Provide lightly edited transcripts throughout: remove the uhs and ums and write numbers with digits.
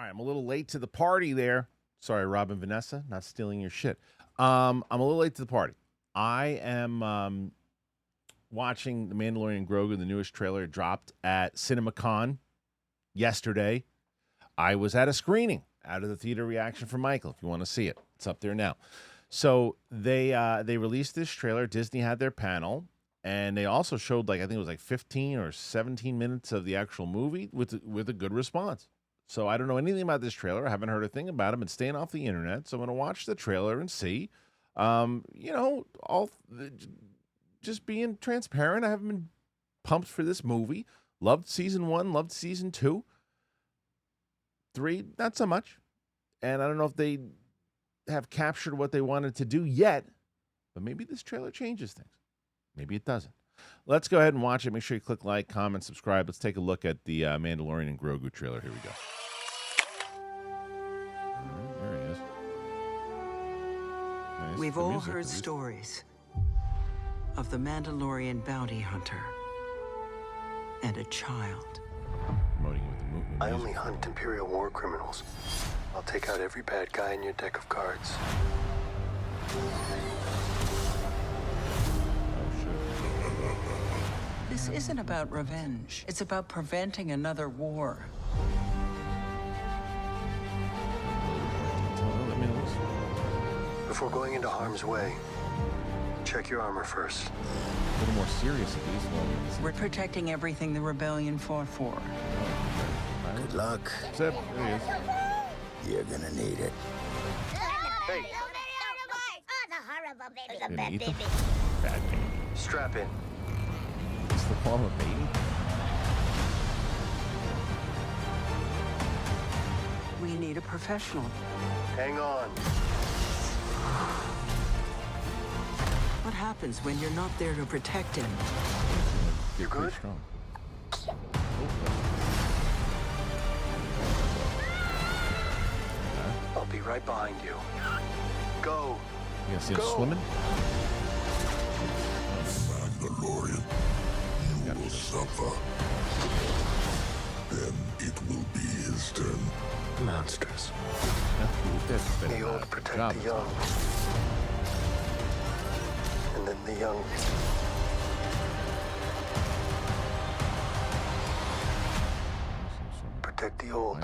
right, I'm a little late to the party there. Sorry, Rob and Vanessa, not stealing your shit. I'm a little late to the party. I am watching The Mandalorian and Grogu, the newest trailer. It dropped at CinemaCon yesterday. I was at a screening out of the theater reaction from Michael. If you want to see it, it's up there now. So they released this trailer. Disney had their panel, and they also showed I think it was 15 or 17 minutes of the actual movie with a good response. So I don't know anything about this trailer. I haven't heard a thing about it. Been staying off the internet, so I'm going to watch the trailer and see. Just being transparent. I haven't been pumped for this movie. Loved season 1, loved season 2. 3, not so much. And I don't know if they have captured what they wanted to do yet, but maybe this trailer changes things. Maybe it doesn't. Let's go ahead and watch it. Make sure you click like, comment, subscribe. Let's take a look at the Mandalorian and Grogu trailer. Here we go. There he is. Nice. We've all heard stories of the Mandalorian bounty hunter and a child. Promoting with the movie. I only hunt Imperial war criminals. I'll take out every bad guy in your deck of cards. This isn't about revenge. It's about preventing another war. Before going into harm's way, check your armor first. A little more serious at these moments. We're protecting everything the rebellion fought for. Good luck. Zip, there he is. You're gonna need it. Hey. Gonna eat the bad baby. Strap in. It's the form of baby. We need a professional. Hang on. What happens when you're not there to protect him? You good? Strong. I'll be right behind you. Go. You gonna see him swimming? Mandalorian, you will suffer. Then it will be his turn. Monsters. The old protect the young. And then the young. Protect the old.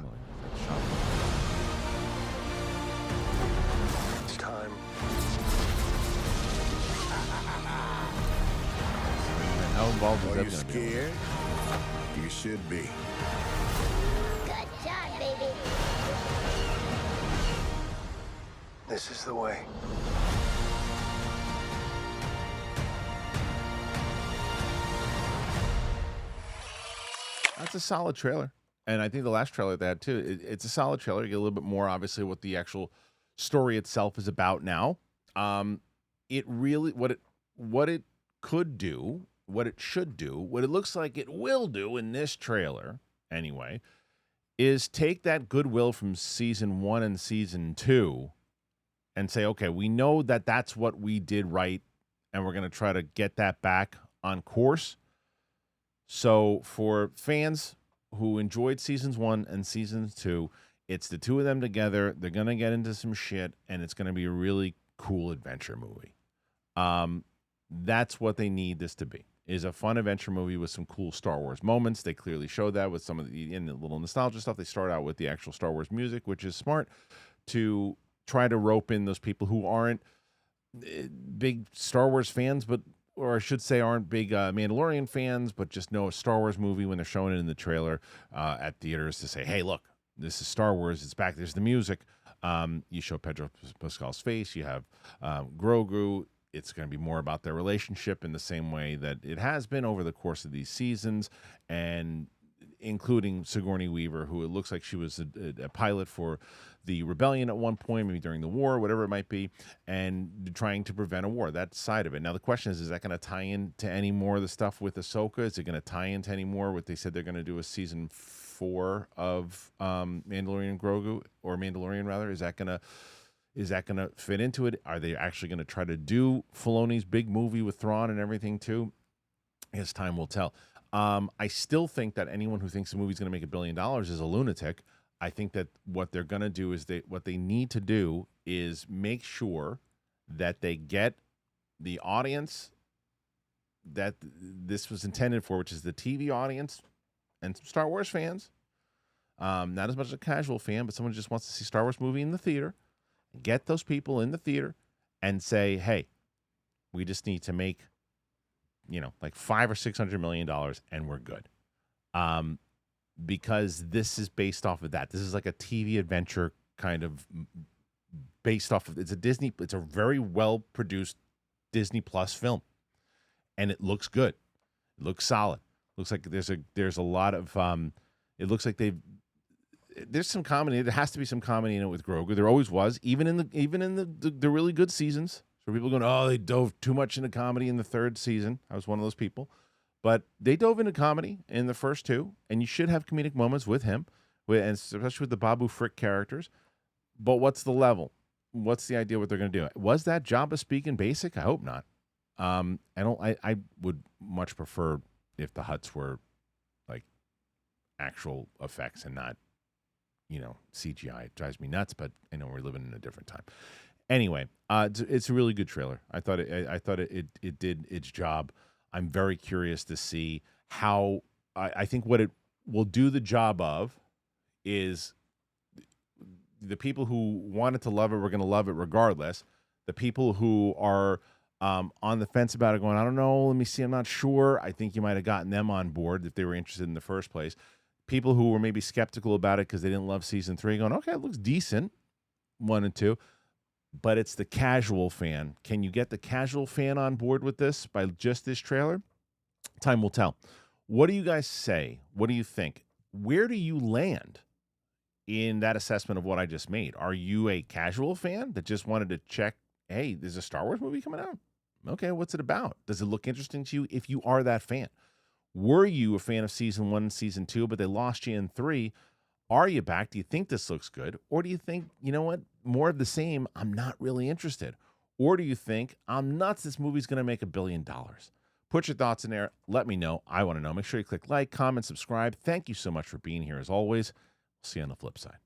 It's time. How involved is Are that you gonna be? scared? You should be. Good job, baby. This is the way. That's a solid trailer. And I think the last trailer they had too, it's a solid trailer. You get a little bit more, obviously, what the actual story itself is about now. It really, what it could do, what it should do, what it looks like it will do in this trailer, anyway, is take that goodwill from season 1 and season 2 and say, okay, we know that that's what we did right, and we're going to try to get that back on course. So for fans who enjoyed seasons 1 and seasons 2, it's the two of them together. They're going to get into some shit, and it's going to be a really cool adventure movie. That's what they need this to be, is a fun adventure movie with some cool Star Wars moments. They clearly showed that with some of the little nostalgia stuff. They start out with the actual Star Wars music, which is smart to try to rope in those people who aren't big Star Wars fans, or I should say aren't big Mandalorian fans, but just know a Star Wars movie when they're showing it in the trailer at theaters to say, hey, look, this is Star Wars. It's back. There's the music. You show Pedro Pascal's face. You have Grogu. It's going to be more about their relationship in the same way that it has been over the course of these seasons, and including Sigourney Weaver, who it looks like she was a pilot for the rebellion at one point, maybe during the war, whatever it might be, and trying to prevent a war. That side of it. Now, the question is that going to tie into any more of the stuff with Ahsoka? Is it going to tie into any more what they said they're going to do a season 4 of Mandalorian and Grogu, or Mandalorian, rather? Is that going to fit into it? Are they actually going to try to do Filoni's big movie with Thrawn and everything, too? I guess time will tell. I still think that anyone who thinks the movie's going to make $1 billion is a lunatic. I think that what they're going to do is what they need to do is make sure that they get the audience that this was intended for, which is the TV audience and some Star Wars fans. Not as much as a casual fan, but someone who just wants to see Star Wars movie in the theater. Get those people in the theater and say, hey, we just need to make, like $500 or $600 million and we're good. Because this is based off of that. This is like a TV adventure kind of based off of, it's a very well produced Disney Plus film. And it looks good. It looks solid. Looks like there's a lot of, it looks like there's some comedy. There has to be some comedy in it with Grogu. There always was, even in the really good seasons. So people going, oh, they dove too much into comedy in the third season. I was one of those people. But they dove into comedy in the first two, and you should have comedic moments with him, and especially with the Babu Frick characters. But what's the level? What's the idea what they're going to do? Was that Jabba speaking basic? I hope not. I would much prefer if the Hutts were like actual effects and not, CGI. It drives me nuts, but I know we're living in a different time. Anyway, it's a really good trailer. I thought it did its job. I'm very curious to see how. I think what it will do the job of is the people who wanted to love it were going to love it regardless. The people who are on the fence about it going, I don't know, let me see, I'm not sure. I think you might have gotten them on board if they were interested in the first place. People who were maybe skeptical about it because they didn't love season 3 going, okay, it looks decent, 1 and 2. But it's the casual fan. Can you get the casual fan on board with this by just this trailer? Time will tell. What do you guys say? What do you think? Where do you land in that assessment of what I just made? Are you a casual fan that just wanted to check, hey, there's a Star Wars movie coming out? Okay, what's it about? Does it look interesting to you if you are that fan? Were you a fan of season 1 and season 2, but they lost you in 3? Are you back? Do you think this looks good? Or do you think, you know what, more of the same, I'm not really interested? Or do you think, I'm nuts, this movie's going to make $1 billion? Put your thoughts in there. Let me know. I want to know. Make sure you click like, comment, subscribe. Thank you so much for being here as always. See you on the flip side.